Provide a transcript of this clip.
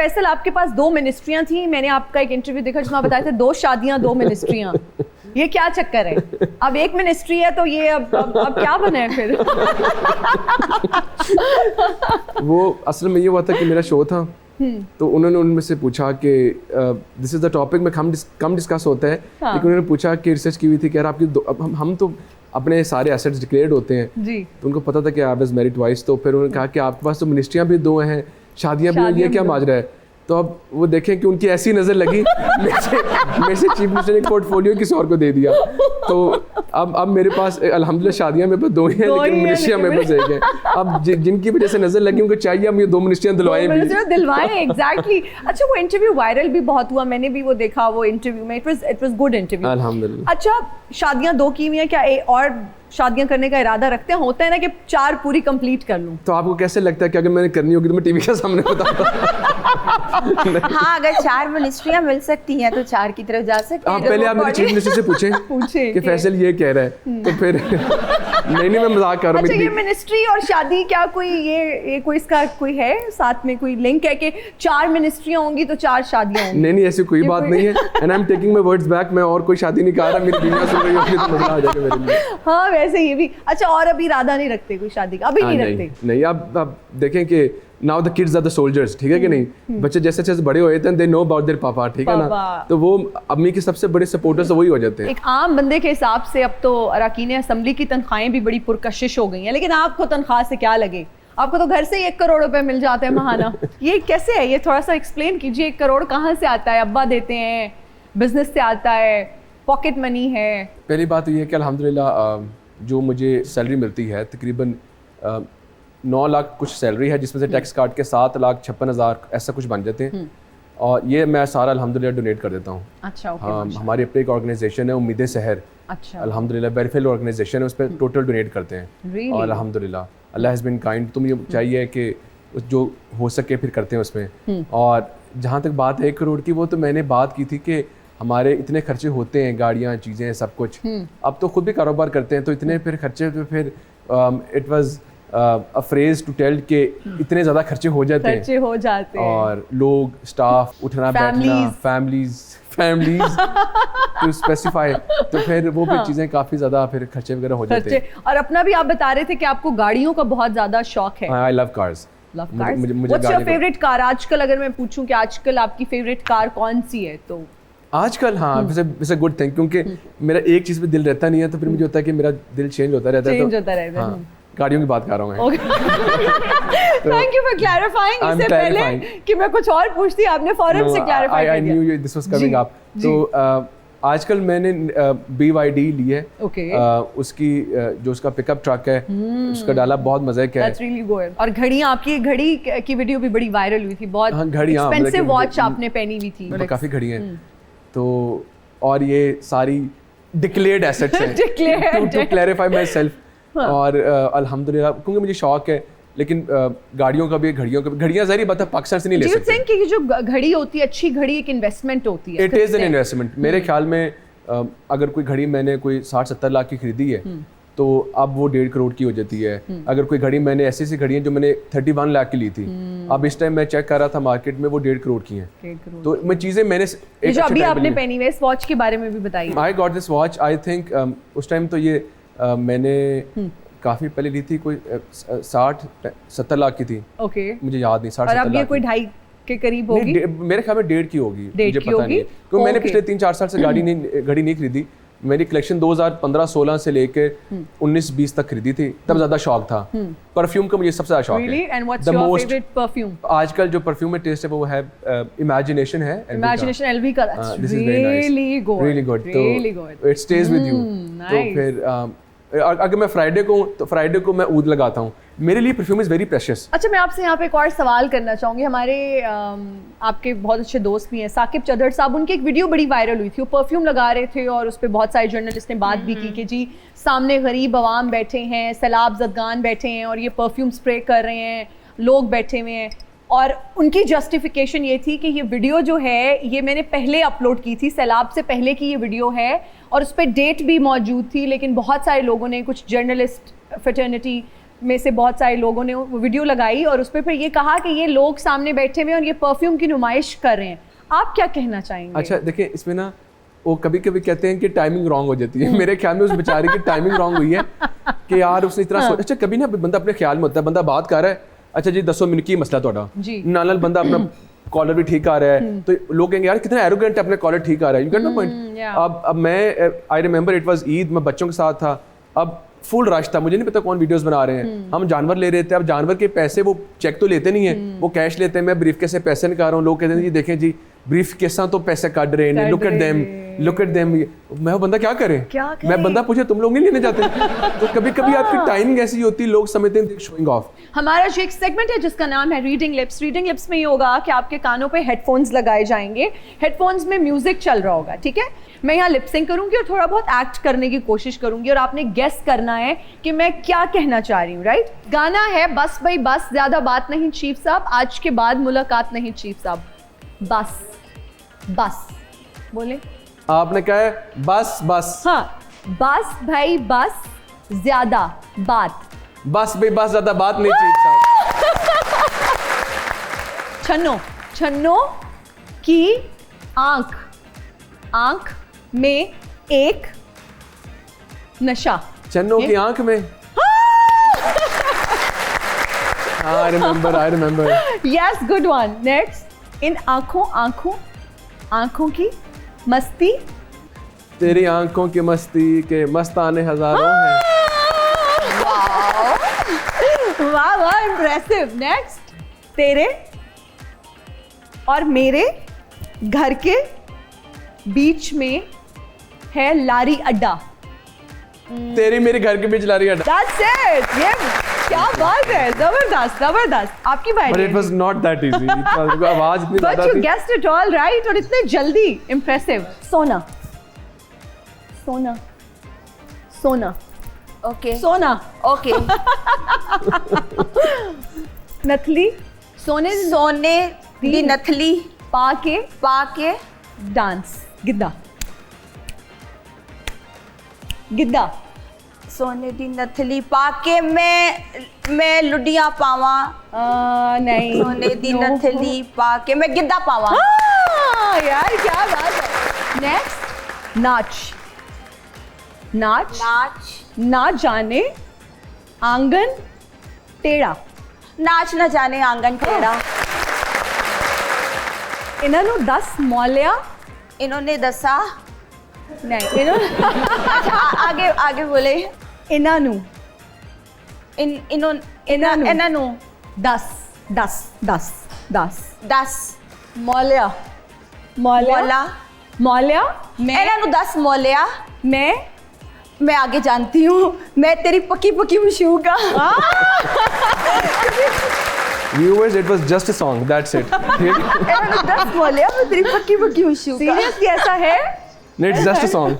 फैसल आपके पास 2 मिनिस्ट्रियां थी, मैंने आपका एक इंटरव्यू देखा जिसमें आप बताए थे 2 शादियां 2 मिनिस्ट्रियां, ये क्या चक्कर है? अब 1 मिनिस्ट्री है तो ये अब क्या बना है फिर? वो असल में ये हुआ था कि मेरा शो था, तो उन्होंने उनमें से पूछा कि दिस इज़ द टॉपिक में कम डिस्कस होता है, हाँ। लेकिन उन्होंने पूछा कि रिसर्च की हुई थी कि यार आपकी अब हम तो अपने सारे एसेट्स डिक्लेयर्ड होते हैं जी। तो उनको पता था कि आप इज़ मैरिड ट्वाइस, तो फिर उन्होंने कहा कि आपके पास तो मिनिस्ट्रियाँ भी 2 हैं, शादियाँ भी हैं, ये क्या माजरा है? तो अब वो देखें कि उनकी ऐसी नज़र लगी मेरे से चीफ मिनिस्टर ने एक पोर्टफोलियो किसी और को दे दिया, तो अब मेरे पास अल्हम्दुलिल्लाह शादियां मेरे पास 2 ही हैं, लेकिन मिनिस्ट्रियां मेरे पास 1 है। अब जिनकी वजह से नज़र लगी उनको चाहिए हम ये 2 मिनिस्ट्रियां दिलवाएं एग्जैक्टली। अच्छा, वो इंटरव्यू वायरल भी बहुत हुआ, मैंने भी वो देखा, वो इंटरव्यू में इट वाज गुड इंटरव्यू अल्हम्दुलिल्लाह। अच्छा, शादियां 2 की हुई हैं, क्या और शादियां करने का इरादा रखते हैं? होता है ना कि 4 पूरी कंप्लीट कर लूं। तो आपको कैसे लगता है कि अगर मैंने करनी होगी तो मैं टीवी के सामने बताता? हाँ, अगर 4 मिनिस्ट्रियां मिल सकती हैं तो 4 की तरफ जा सकते हैं। पहले आप मेरे चीफ मिनिस्टर से पूछें कि फैसल ये कह रहा है, तो फिर नहीं मैं मजाक कर रहा हूँ। अच्छा, ये मिनिस्ट्री और शादी क्या कोई ये कोई इसका कोई है साथ में कोई लिंक है कि 4 मिनिस्ट्रियां होंगी तो 4 शादियां होंगी? नहीं ऐसी कोई बात नहीं है, and I am taking my words back. मैं और कोई शादी नहीं कर रहा, मेरी दुनिया सुन रही होगी तो मजा आ जाएगा मेरे लिए। हाँ, वैसे ये भी अच्छा। और अभी इरादा नहीं रखते कोई शादी का? अभी नहीं रखते? नहीं, अब देखें कि now the kids are the soldiers, ठीक है कि नहीं? बच्चे जैसे जैसे बड़े होते हैं दे नो अबाउट देयर पापा, ठीक है ना? तो वो अम्मी के सबसे बड़े सपोर्टर्स वही हो जाते हैं। एक आम बंदे के हिसाब से अब तो अरकान असेंबली की तनख्वाहें भी बड़ी पुरकशिश हो गई हैं, लेकिन आपको तनख्वाह से क्या लगे? आपको तो घर से ही 1 करोड़ रुपए मिल जाते हैं महाना। ये कैसे है? ये थोड़ा सा एक्सप्लेन कीजिए। 1 करोड़ कहाँ से आता है? अब्बा देते हैं, बिजनेस से आता है, पॉकेट मनी है? पहली बात तो ये है कि अल्हम्दुलिल्लाह जो मुझे सैलरी मिलती है तकरीबन 9 लाख कुछ सैलरी है, जिसमें से टैक्स काट के 7,56,000 ऐसा कुछ बन जाते हैं, और ये मैं सारा अल्हम्दुलिल्लाह डोनेट कर देता हूँ। अच्छा, ओके। हाँ, हमारी अपनी एक ऑर्गेनाइजेशन है उम्मीद शहर, अच्छा, अल्हम्दुलिल्लाह वेलफेयर ऑर्गेनाइजेशन है, उस पर टोटल डोनेट करते हैं। और अल्हम्दुलिल्लाह अल्लाह हैज़ बीन काइंड। तो मुझे चाहिए कि जो हो सके फिर करते हैं उसमें। और जहाँ तक बात है 1 करोड़ की, वो तो मैंने बात की थी कि हमारे इतने खर्चे होते हैं, गाड़ियाँ, चीज़ें, सब कुछ। अब तो खुद भी कारोबार करते हैं, तो इतने फिर खर्चे, तो फिर it was a phrase to tell कि इतने ज़्यादा खर्चे हो जाते हैं, और लोग, स्टाफ, उठना बैठना, फैमिलीज टू स्पेसिफाई, तो फिर वो फिर चीज़ें काफ़ी ज़्यादा फिर खर्चे वगैरह हो जाते हैं। और अपना भी आप बता रहे थे कि आपको गाड़ियों का बहुत ज़्यादा शौक है। I love cars. What's your favourite car? आजकल अगर मैं पूछूं कि आजकल आपकी फेवरेट कार कौन सी है, तो आजकल हाँ, वैसे गुड थिंग, क्योंकि मेरा एक चीज़ पे दिल रहता नहीं है, तो फिर मुझे होता है कि मेरा दिल चेंज होता रहता है, तो हाँ, गाड़ियों की बात कर रहा हूँ मैं। Thank you for clarifying. इससे पहले कि मैं कुछ और पूछती, आपने फौरन से क्लैरिफाई कर दिया। I knew this was coming up. तो आजकल मैंने BYD ली है, उसकी जो उसका पिकअप ट्रक है, उसका डाला, बहुत मजे का है। That's really good। और घड़ियाँ, आपकी घड़ी की वीडियो भी बड़ी वायरल हुई थी, बहुत एक्सपेंसिव वॉच आपने पहनी हुई थी। काफ़ी घड़ी हैं, तो और ये सारी डिक्लेयर्ड एसेट्स हैं, टू क्लैरिफाई माई सेल्फ। और अल्हम्दुलिल्लाह, क्योंकि मुझे शौक है, लेकिन गाड़ियों का भी, घड़ियों का भी, घड़ियाँ ज़ाहिर बात है पाकिस्तान से नहीं ले सकते। कि ये जो घड़ी होती है, अच्छी घड़ी एक इन्वेस्टमेंट होती है। It is an investment. मेरे ख्याल में अगर कोई घड़ी मैंने कोई 60-70 लाख की खरीदी है, तो अब वो 1.5 करोड़ की हो जाती है। अगर कोई घड़ी मैंने ऐसी घड़ी है जो मैंने 31 लाख की ली थी, अब इस टाइम मैं चेक कर रहा था मार्केट में, वो 1.5 करोड़ की हैं। तो मैं चीज़ें मैंने जो अभी आपने पेनीवेस वॉच के बारे में भी बताई, I got this watch, I think उस टाइम तो ये मैंने काफ़ी पहले ली थी, कोई 60-70 लाख की थी। ओके, मुझे याद नहीं, 60-70 लाख। अब ये कोई 2.5 के करीब होगी मेरे ख्याल में, 1.5 की होगी, मुझे पता नहीं, क्योंकि मैंने पिछले 3-4 साल से घड़ी नहीं खरीदी। मेरी कलेक्शन 2015-16 से लेकर 19-20 तक खरीदी थी, तब ज्यादा शौक था। परफ्यूम का मुझे सबसे ज्यादा शौक है। And what's your favorite perfume? आजकल जो परफ्यूम में टेस्ट है वो है इमेजिनेशन है, इमेजिनेशन LV का। That's really good, really good, तो it stays with you। तो फिर अगर मैं फ्राइडे को मैं ऊद लगाता हूँ। मेरे लिए परफ्यूम इज़ वेरी प्रेशियस। अच्छा, मैं आपसे यहाँ पे एक और सवाल करना चाहूँगी। हमारे आपके बहुत अच्छे दोस्त भी हैं, साकिब चदर साहब, उनकी एक वीडियो बड़ी वायरल हुई थी। वो परफ्यूम लगा रहे थे और उस पर बहुत सारे जर्नलिस्ट ने बात भी की कि जी सामने गरीब आवाम बैठे हैं, सैलाब ज़दगान बैठे हैं और ये परफ्यूम स्प्रे कर रहे हैं, लोग बैठे हुए हैं। और उनकी जस्टिफिकेशन ये थी कि ये वीडियो जो है ये मैंने पहले अपलोड की थी, सैलाब से पहले की ये वीडियो है, और उस पर डेट भी मौजूद थी, लेकिन बहुत सारे लोगों ने, कुछ जर्नलिस्ट फ्रेटर्निटी में से बहुत सारे लोगों ने वो वीडियो लगाई और उस पर फिर ये कहा कि ये लोग सामने बैठे हुए हैं और ये परफ्यूम की नुमाइश कर रहे हैं, आप क्या कहना चाहेंगे? अच्छा देखिए, इसमें ना वो कभी कभी कहते हैं कि टाइमिंग रॉन्ग हो जाती है। मेरे ख्याल में उस बेचारे की टाइमिंग रॉन्ग हुई है कि यार उसने इतना अच्छा कभी ना बंदा अपने ख्याल में होता है, बंदा बात कर रहा है, अच्छा जी 10 मिनट की मसला थोड़ा नाल बंदा अपना कॉलर भी ठीक आ रहा है, तो लोग कहेंगे यार कितना एरोगेंट है, अपने कॉलर ठीक आ रहा है। You get my point. अब मैं I remember it was Eid, मैं बच्चों के साथ था, अब फुल रश था, मुझे नहीं पता कौन वीडियोस बना रहे हैं, हम जानवर ले रहे थे। अब जानवर के पैसे वो चेक तो लेते नहीं है, वो कैश लेते हैं, मैं ब्रीफ केस से पैसे निकाल रहा हूँ, लोग कहते हैं जी देखें जी ब्रीफ केसा तो पैसे काट रहे हैं, लुक एट देम। मैं वो बंदा क्या करे? मैं बंदा पूछे तुम लोग नहीं लेने जाते? तो कभी कभी आपकी टाइमिंग ऐसी होती है, लोग समझते हैं शोइंग ऑफ। हमारा जो एक सेगमेंट है जिसका नाम है रीडिंग लिप्स। रीडिंग लिप्स में ये होगा कि आपके कानों पे हेडफोन्स लगाए जाएंगे, हेडफोन्स में म्यूजिक चल रहा होगा, ठीक है? मैं यहाँ लिपसिंग करूंगी और थोड़ा बहुत एक्ट करने की कोशिश करूंगी और आपने गेस करना है कि मैं क्या कहना चाह रही हूँ, राइट? गाना है बस भाई बस, ज्यादा बात नहीं चीफ साहब, आज के बाद मुलाकात नहीं चीफ साहब। बस बस बोले, आपने कहा है बस बस। हाँ, बस भाई बस, ज्यादा बात, बस भाई बस, ज्यादा बात नहीं चीफ साहब। छन्नो, छन्नो की आंख, आंख में एक नशा। चन्नो की आंख में, I remember. Yes, good one. Next, इन आंखों आंखों आंखों की मस्ती, तेरी आंखों की मस्ती के मस्ताने हजारों हैं। वाह वाह, इम्प्रेसिव। नेक्स्ट, तेरे और मेरे घर के बीच में है लारी अड्डा। तेरी मेरे घर के बीच लारी अड्डा। That's it. ये क्या बात है, जबरदस्त जबरदस्त। आपकी बारी। But it was not that easy. आवाज इतनी But ज्यादा you थी। guessed it all right और इतने जल्दी, impressive। सोना, सोना, सोना, ओके सोना, ओके। नथली, सोने सोने दी नथली पाके पाके डांस, गिद्दा, गिद्दा, सोने दी नथली पाके मैं लुडियां पावा। नहीं, सोने दी no। नथली पाके मैं गिद्दा पावा। हाँ, यार क्या बात है। नेक्स्ट, नाच, नाच, नाच, ना जाने आंगन टेढ़ा, नाच न जाने आंगन टेढ़ा। इन्होंने 10 मौलिया, इन्होंने दसा, नहीं इन्होंने आगे आगे बोले। इन्होंने इन्होंने इन्होंने 10 10 10 10 10 मौलिया, मौलिया, मौला, मौलिया। इन्होंने 10 मौलिया। मैं आगे जानती हूँ, मैं तेरी पक्की पक्की मशूका। Viewers, it was just a song. That's it. इन्होंने 10 मौलिया, मैं तेरी पक्की पक्की मशूका। सीरियसली ऐसा है? It's just a song.